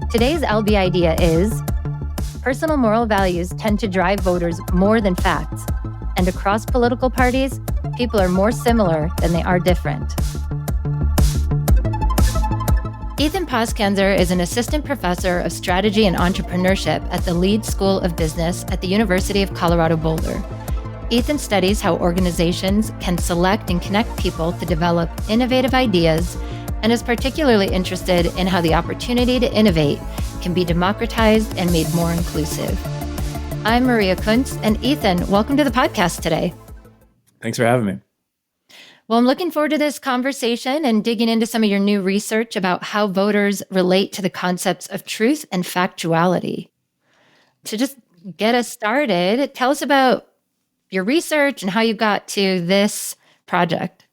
Today's LB idea is personal moral values tend to drive voters more than facts. And across political parties, people are more similar than they are different. Ethan Poskanzer is an assistant professor of strategy and entrepreneurship at the Leeds School of Business at the University of Colorado Boulder. Ethan studies how organizations can select and connect people to develop innovative ideas and is particularly interested in how the opportunity to innovate can be democratized and made more inclusive. I'm Mariz Kuntz, and Ethan, welcome to the podcast today. Thanks for having me. Well, I'm looking forward to this conversation and digging into some of your new research about how voters relate to the concepts of truth and factuality. To just get us started, tell us about your research and how you got to this project.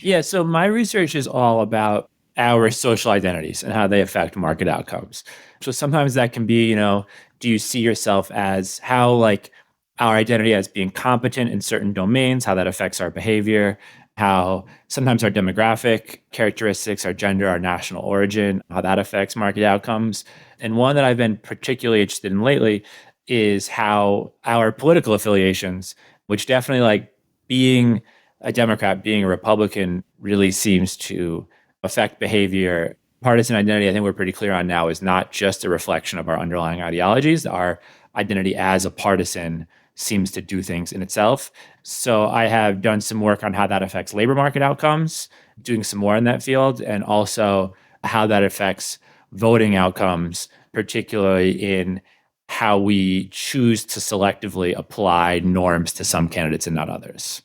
Yeah, so my research is all about our social identities and how they affect market outcomes. So sometimes that can be, do you see yourself as how our identity as being competent in certain domains, how that affects our behavior, how sometimes our demographic characteristics, our gender, our national origin, how that affects market outcomes. And one that I've been particularly interested in lately is how our political affiliations, which definitely being a Democrat, being a Republican really seems to affect behavior. Partisan identity, I think we're pretty clear on now, is not just a reflection of our underlying ideologies. Our identity as a partisan seems to do things in itself. So I have done some work on how that affects labor market outcomes, doing some more in that field, and also how that affects voting outcomes, particularly in how we choose to selectively apply norms to some candidates and not others.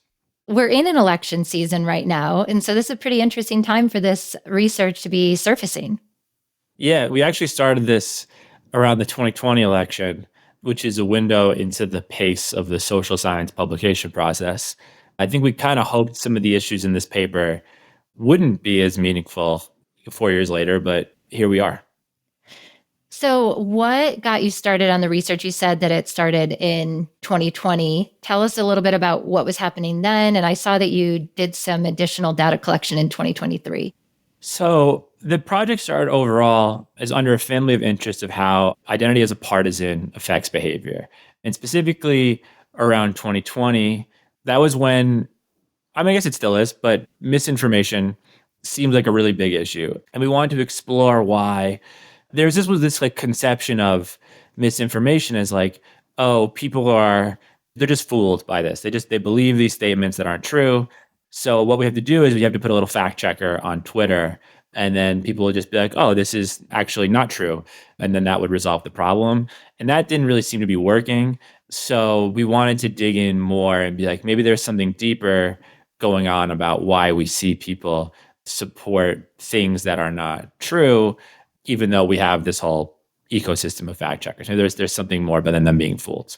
We're in an election season right now, and so this is a pretty interesting time for this research to be surfacing. Yeah, we actually started this around the 2020 election, which is a window into the pace of the social science publication process. I think we kind of hoped some of the issues in this paper wouldn't be as meaningful 4 years later, but here we are. So what got you started on the research? You said that it started in 2020. Tell us a little bit about what was happening then. And I saw that you did some additional data collection in 2023. So the project started overall as under a family of interest of how identity as a partisan affects behavior. And specifically around 2020, that was when, I guess it still is, but misinformation seemed like a really big issue. And we wanted to explore why this conception of misinformation as they're just fooled by this. They believe these statements that aren't true. So what we have to do is we have to put a little fact checker on Twitter, and then people will just be like, oh, this is actually not true. And then that would resolve the problem. And that didn't really seem to be working. So we wanted to dig in more and be like, maybe there's something deeper going on about why we see people support things that are not true, even though we have this whole ecosystem of fact checkers. There's something more than them being fooled.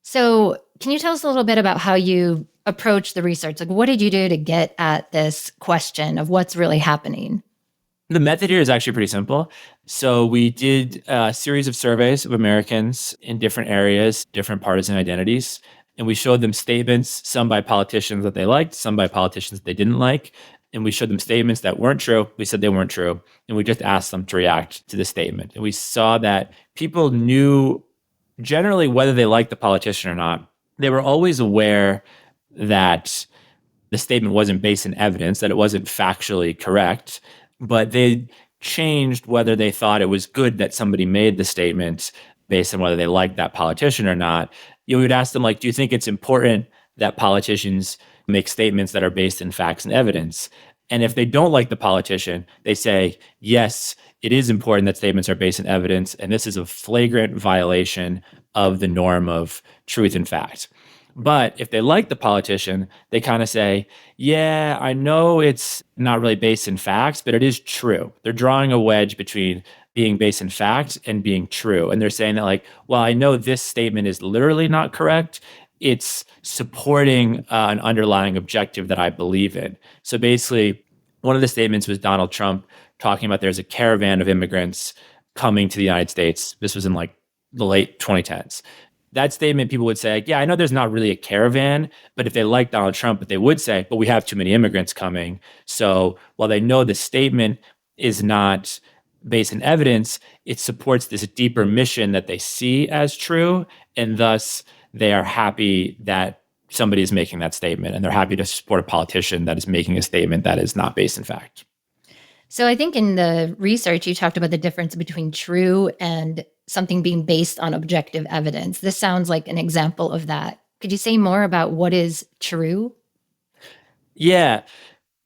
So can you tell us a little bit about how you approach the research? What did you do to get at this question of what's really happening? The method here is actually pretty simple. So we did a series of surveys of Americans in different areas, different partisan identities, and we showed them statements, some by politicians that they liked, some by politicians that they didn't like. And we showed them statements that weren't true. We said they weren't true. And we just asked them to react to the statement. And we saw that people knew generally whether they liked the politician or not. They were always aware that the statement wasn't based in evidence, that it wasn't factually correct, but they changed whether they thought it was good that somebody made the statement based on whether they liked that politician or not. We would ask them, do you think it's important that politicians make statements that are based in facts and evidence? And if they don't like the politician, they say, yes, it is important that statements are based in evidence, and this is a flagrant violation of the norm of truth and fact. But if they like the politician, they kind of say, yeah, I know it's not really based in facts, but it is true. They're drawing a wedge between being based in facts and being true. And they're saying that well, I know this statement is literally not correct. It's supporting an underlying objective that I believe in. So basically, one of the statements was Donald Trump talking about there's a caravan of immigrants coming to the United States. This was in the late 2010s. That statement, people would say, yeah, I know there's not really a caravan, but if they like Donald Trump, but they would say, but we have too many immigrants coming. So while they know the statement is not based in evidence, it supports this deeper mission that they see as true. And thus, they are happy that somebody is making that statement. And they're happy to support a politician that is making a statement that is not based in fact. So I think in the research, you talked about the difference between true and something being based on objective evidence. This sounds like an example of that. Could you say more about what is true? Yeah.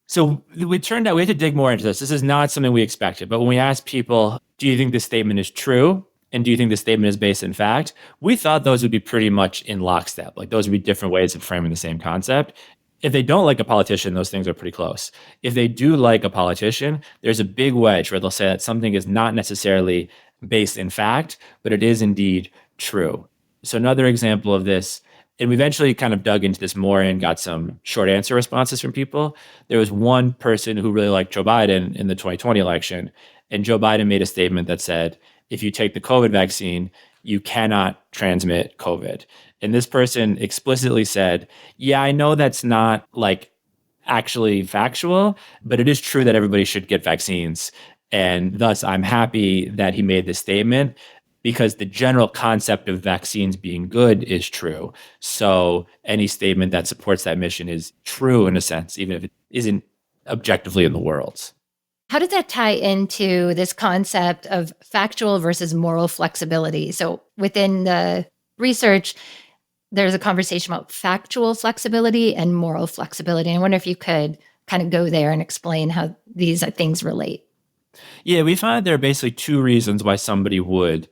So it turned out we had to dig more into this. This is not something we expected. But when we asked people, do you think this statement is true? And do you think this statement is based in fact? We thought those would be pretty much in lockstep. Like those would be different ways of framing the same concept. If they don't like a politician, those things are pretty close. If they do like a politician, there's a big wedge where they'll say that something is not necessarily based in fact, but it is indeed true. So another example of this, and we eventually kind of dug into this more and got some short answer responses from people. There was one person who really liked Joe Biden in the 2020 election, and Joe Biden made a statement that said, if you take the COVID vaccine, you cannot transmit COVID. And this person explicitly said, yeah, I know that's not like actually factual, but it is true that everybody should get vaccines. And thus, I'm happy that he made this statement because the general concept of vaccines being good is true. So any statement that supports that mission is true in a sense, even if it isn't objectively in the world. How does that tie into this concept of factual versus moral flexibility? So within the research, there's a conversation about factual flexibility and moral flexibility. I wonder if you could kind of go there and explain how these things relate. Yeah, we find there are basically two reasons why somebody would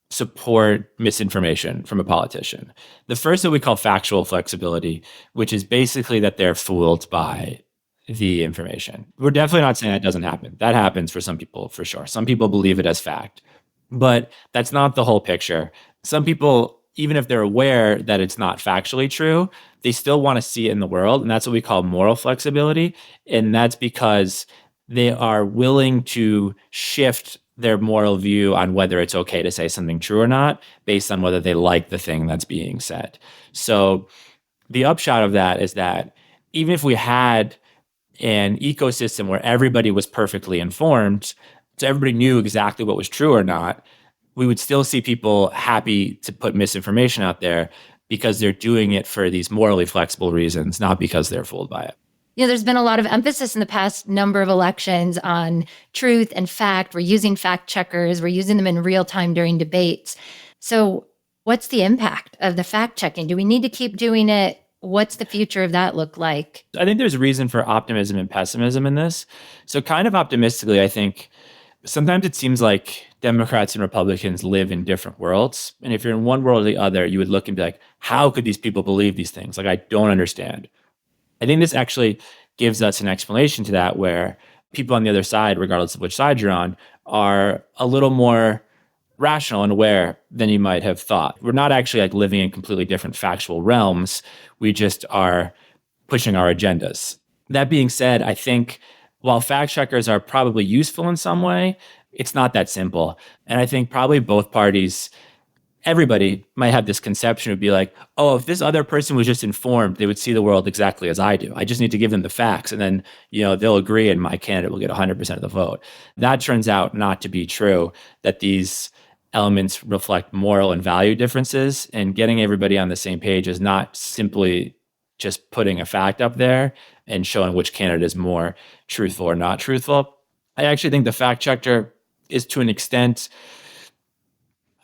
support misinformation from a politician. The first that we call factual flexibility, which is basically that they're fooled by the information. We're definitely not saying that doesn't happen. That happens for some people, for sure. Some people believe it as fact, but that's not the whole picture. Some people, even if they're aware that it's not factually true, they still want to see it in the world. And that's what we call moral flexibility. And that's because they are willing to shift their moral view on whether it's okay to say something true or not, based on whether they like the thing that's being said. So the upshot of that is that even if we had an ecosystem where everybody was perfectly informed, so everybody knew exactly what was true or not, we would still see people happy to put misinformation out there because they're doing it for these morally flexible reasons, not because they're fooled by it. There's been a lot of emphasis in the past number of elections on truth and fact. We're using fact checkers. We're using them in real time during debates. So what's the impact of the fact checking? Do we need to keep doing it? What's the future of that look like? I think there's reason for optimism and pessimism in this. So kind of optimistically, I think sometimes it seems like Democrats and Republicans live in different worlds. And if you're in one world or the other, you would look and be like, how could these people believe these things? Like, I don't understand. I think this actually gives us an explanation to that, where people on the other side, regardless of which side you're on, are a little more rational and aware than you might have thought. We're not actually like living in completely different factual realms. We just are pushing our agendas. That being said, I think while fact checkers are probably useful in some way, it's not that simple. And I think probably both parties, everybody might have this conception of be like, oh, if this other person was just informed, they would see the world exactly as I do. I just need to give them the facts, and then, they'll agree and my candidate will get 100% of the vote. That turns out not to be true, that these elements reflect moral and value differences, and getting everybody on the same page is not simply just putting a fact up there and showing which candidate is more truthful or not truthful. I actually think the fact checker is, to an extent,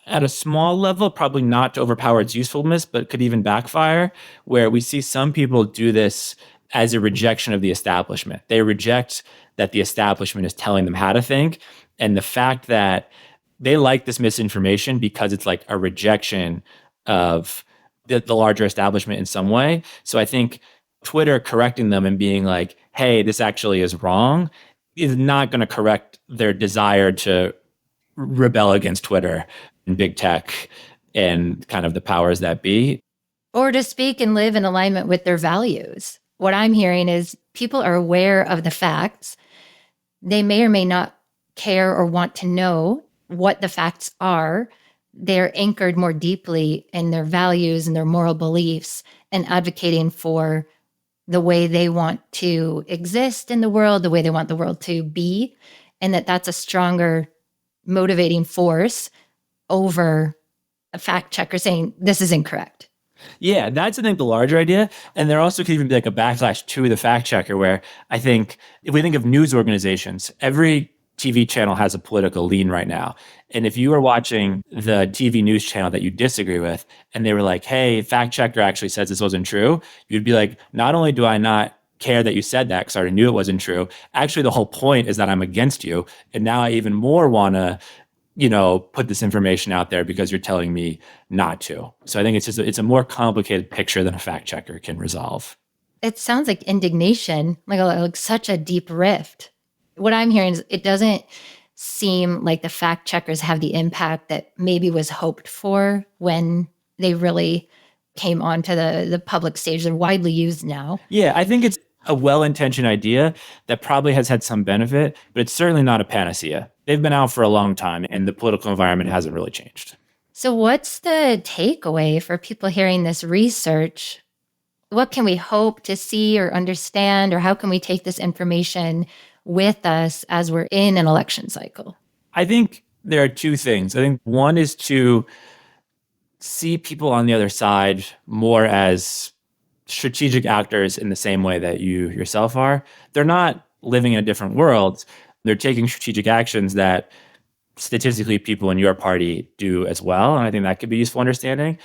at a small level, probably not to overpower its usefulness, but could even backfire, where we see some people do this as a rejection of the establishment. They reject that the establishment is telling them how to think. And the fact that they like this misinformation because it's like a rejection of the larger establishment in some way. So I think Twitter correcting them and being like, hey, this actually is wrong, is not going to correct their desire to rebel against Twitter and big tech and kind of the powers that be. Or to speak and live in alignment with their values. What I'm hearing is people are aware of the facts. They may or may not care or want to know what the facts are. They're anchored more deeply in their values and their moral beliefs and advocating for the way they want to exist in the world, the way they want the world to be, and that's a stronger motivating force over a fact checker saying this is incorrect. Yeah, that's, I think, the larger idea. And there also could even be like a backlash to the fact checker, where I think if we think of news organizations, every TV channel has a political lean right now. And if you were watching the TV news channel that you disagree with, and they were like, hey, fact checker actually says this wasn't true, you'd be like, not only do I not care that you said that because I already knew it wasn't true, actually, the whole point is that I'm against you. And now I even more want to put this information out there because you're telling me not to. So I think it's a more complicated picture than a fact checker can resolve. It sounds like indignation, like such a deep rift. What I'm hearing is it doesn't seem like the fact checkers have the impact that maybe was hoped for when they really came onto the public stage. They're widely used now. Yeah, I think it's a well-intentioned idea that probably has had some benefit, but it's certainly not a panacea. They've been out for a long time, and the political environment hasn't really changed. So what's the takeaway for people hearing this research? What can we hope to see or understand, or how can we take this information with us as we're in an election cycle? I think there are two things. I think one is to see people on the other side more as strategic actors in the same way that you yourself are. They're not living in a different world. They're taking strategic actions that statistically people in your party do as well. And I think that could be useful understanding.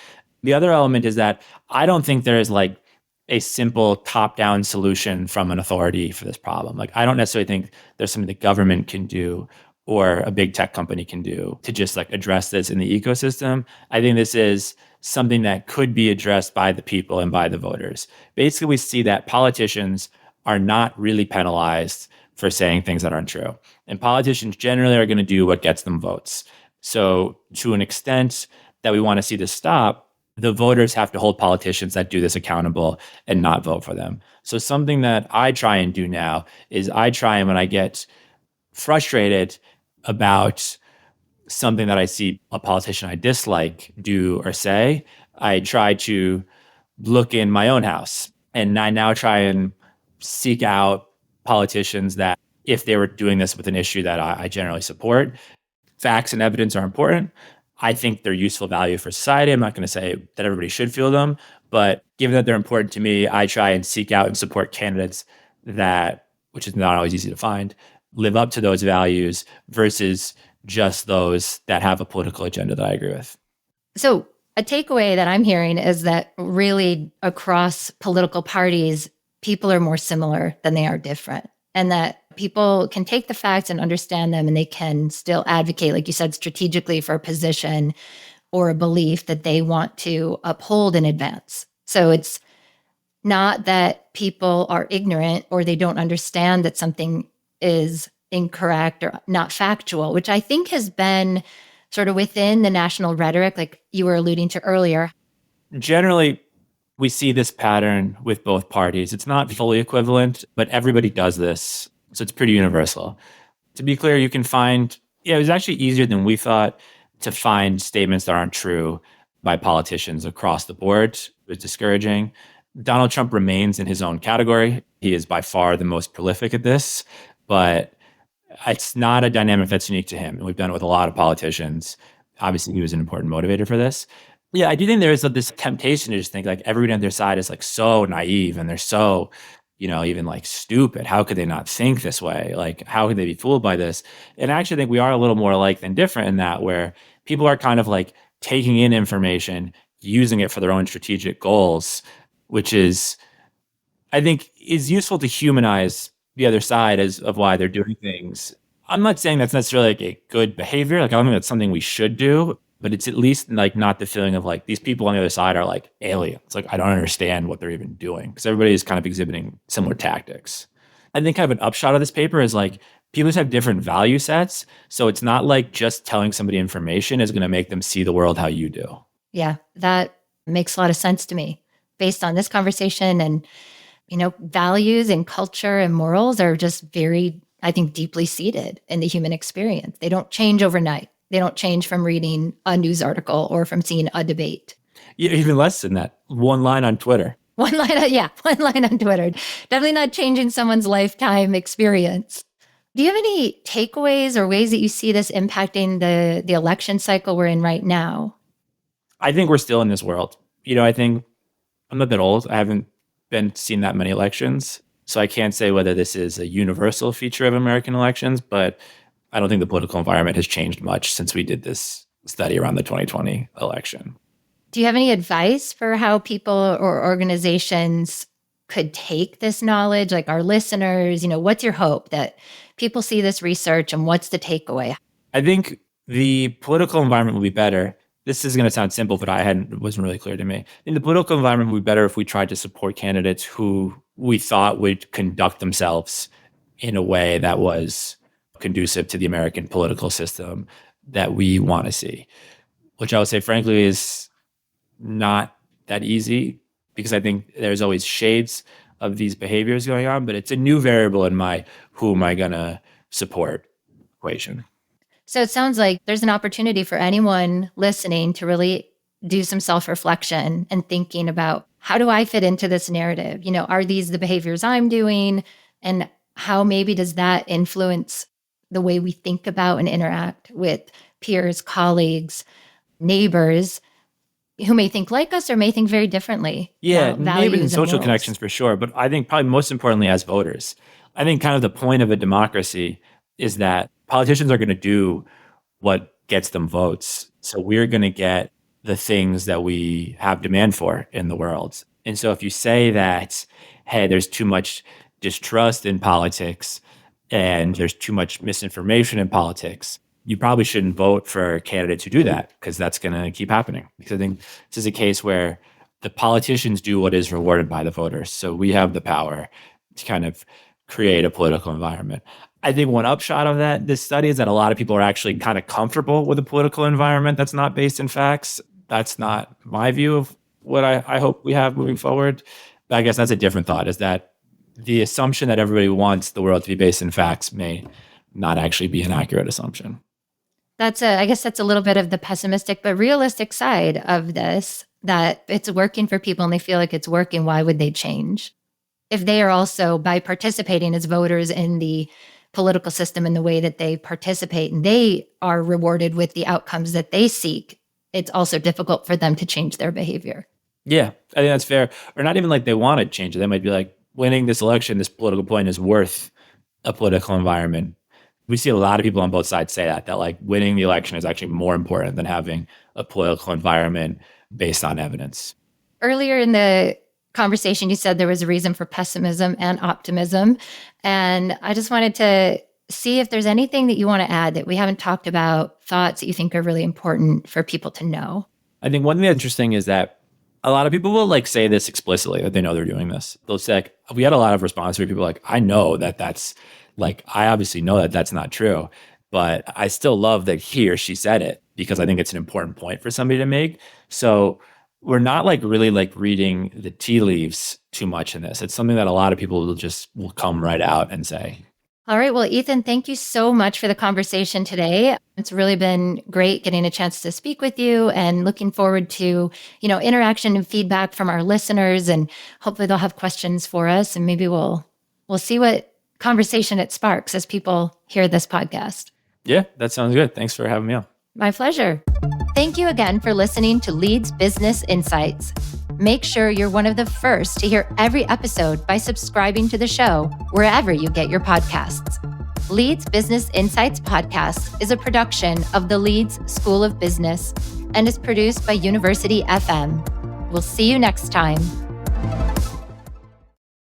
The other element is that I don't think there is like a simple top-down solution from an authority for this problem. Like, I don't necessarily think there's something the government can do or a big tech company can do to just like address this in the ecosystem. I think this is something that could be addressed by the people and by the voters. Basically, we see that politicians are not really penalized for saying things that aren't true. And politicians generally are going to do what gets them votes. So to an extent that we want to see this stop, the voters have to hold politicians that do this accountable and not vote for them. So something that I try and do now is I try, and when I get frustrated about something that I see a politician I dislike do or say, I try to look in my own house. And I now try and seek out politicians that, if they were doing this with an issue that I generally support, facts and evidence are important. I think they're useful value for society. I'm not going to say that everybody should feel them, but given that they're important to me, I try and seek out and support candidates that, which is not always easy to find, live up to those values versus just those that have a political agenda that I agree with. So a takeaway that I'm hearing is that really across political parties, people are more similar than they are different. And that people can take the facts and understand them, and they can still advocate, like you said, strategically for a position or a belief that they want to uphold and advance. So it's not that people are ignorant or they don't understand that something is incorrect or not factual, which I think has been sort of within the national rhetoric, like you were alluding to earlier. Generally, we see this pattern with both parties. It's not fully equivalent, but everybody does this. So it's pretty universal. To be clear, you can find, it was actually easier than we thought to find statements that aren't true by politicians across the board. It was discouraging. Donald Trump remains in his own category. He is by far the most prolific at this, but it's not a dynamic that's unique to him. And we've done it with a lot of politicians. Obviously, he was an important motivator for this. Yeah, I do think there is this temptation to just think like everybody on their side is like so naive and they're so, even like stupid. How could they not think this way? Like, how could they be fooled by this? And I actually think we are a little more alike than different in that, where people are kind of like taking in information, using it for their own strategic goals, which is, I think, is useful to humanize the other side of why they're doing things. I'm not saying that's necessarily like a good behavior. Like, I don't think that's something we should do, but it's at least like not the feeling of like these people on the other side are like aliens. Like, I don't understand what they're even doing, because everybody is kind of exhibiting similar tactics. I think kind of an upshot of this paper is like people just have different value sets. So it's not like just telling somebody information is going to make them see the world how you do. Yeah, that makes a lot of sense to me based on this conversation. And, values and culture and morals are just very, I think, deeply seated in the human experience. They don't change overnight. They don't change from reading a news article or from seeing a debate. Yeah, even less than that. One line on Twitter. One line on Twitter. Definitely not changing someone's lifetime experience. Do you have any takeaways or ways that you see this impacting the election cycle we're in right now? I think we're still in this world. I think I'm a bit old. I haven't been seen that many elections. So I can't say whether this is a universal feature of American elections, but I don't think the political environment has changed much since we did this study around the 2020 election. Do you have any advice for how people or organizations could take this knowledge, like our listeners? What's your hope that people see this research and what's the takeaway? I think the political environment will be better. This is going to sound simple, but it wasn't really clear to me. I think the political environment would be better if we tried to support candidates who we thought would conduct themselves in a way that was conducive to the American political system that we want to see, which I would say, frankly, is not that easy because I think there's always shades of these behaviors going on, but it's a new variable in my who am I going to support equation. So it sounds like there's an opportunity for anyone listening to really do some self-reflection and thinking about, how do I fit into this narrative? Are these the behaviors I'm doing? And how maybe does that influence the way we think about and interact with peers, colleagues, neighbors who may think like us or may think very differently? Yeah, about neighbors and values social morals. connections for sure. But I think probably most importantly as voters, I think kind of the point of a democracy is that politicians are going to do what gets them votes. So we're going to get the things that we have demand for in the world. And so if you say that, hey, there's too much distrust in politics and there's too much misinformation in politics, you probably shouldn't vote for candidates who do that because that's going to keep happening. Because I think this is a case where the politicians do what is rewarded by the voters. So we have the power to kind of create a political environment. I think one upshot of this study is that a lot of people are actually kind of comfortable with a political environment that's not based in facts. That's not my view of what I hope we have moving forward. But I guess that's a different thought, is that the assumption that everybody wants the world to be based in facts may not actually be an accurate assumption. I guess that's a little bit of the pessimistic but realistic side of this, that it's working for people and they feel like it's working. Why would they change? If they are also, by participating as voters in the political system in the way that they participate, and they are rewarded with the outcomes that they seek, it's also difficult for them to change their behavior. Yeah, I think that's fair. Or not even like they want to change it. They might be like, winning this election, this political point is worth a political environment. We see a lot of people on both sides say that like winning the election is actually more important than having a political environment based on evidence. Earlier in the conversation, you said there was a reason for pessimism and optimism. And I just wanted to see if there's anything that you want to add that we haven't talked about, thoughts that you think are really important for people to know. I think one thing that's interesting is that a lot of people will like say this explicitly, that they know they're doing this. They'll say, like, we had a lot of response where people are like, I know that's like, I obviously know that that's not true, but I still love that he or she said it because I think it's an important point for somebody to make. So we're not like really like reading the tea leaves too much in this. It's something that a lot of people will come right out and say. All right. Well, Ethan, thank you so much for the conversation today. It's really been great getting a chance to speak with you and looking forward to, interaction and feedback from our listeners, and hopefully they'll have questions for us, and maybe we'll see what conversation it sparks as people hear this podcast. Yeah, that sounds good. Thanks for having me on. My pleasure. Thank you again for listening to Leeds Business Insights. Make sure you're one of the first to hear every episode by subscribing to the show wherever you get your podcasts. Leeds Business Insights Podcast is a production of the Leeds School of Business and is produced by University FM. We'll see you next time.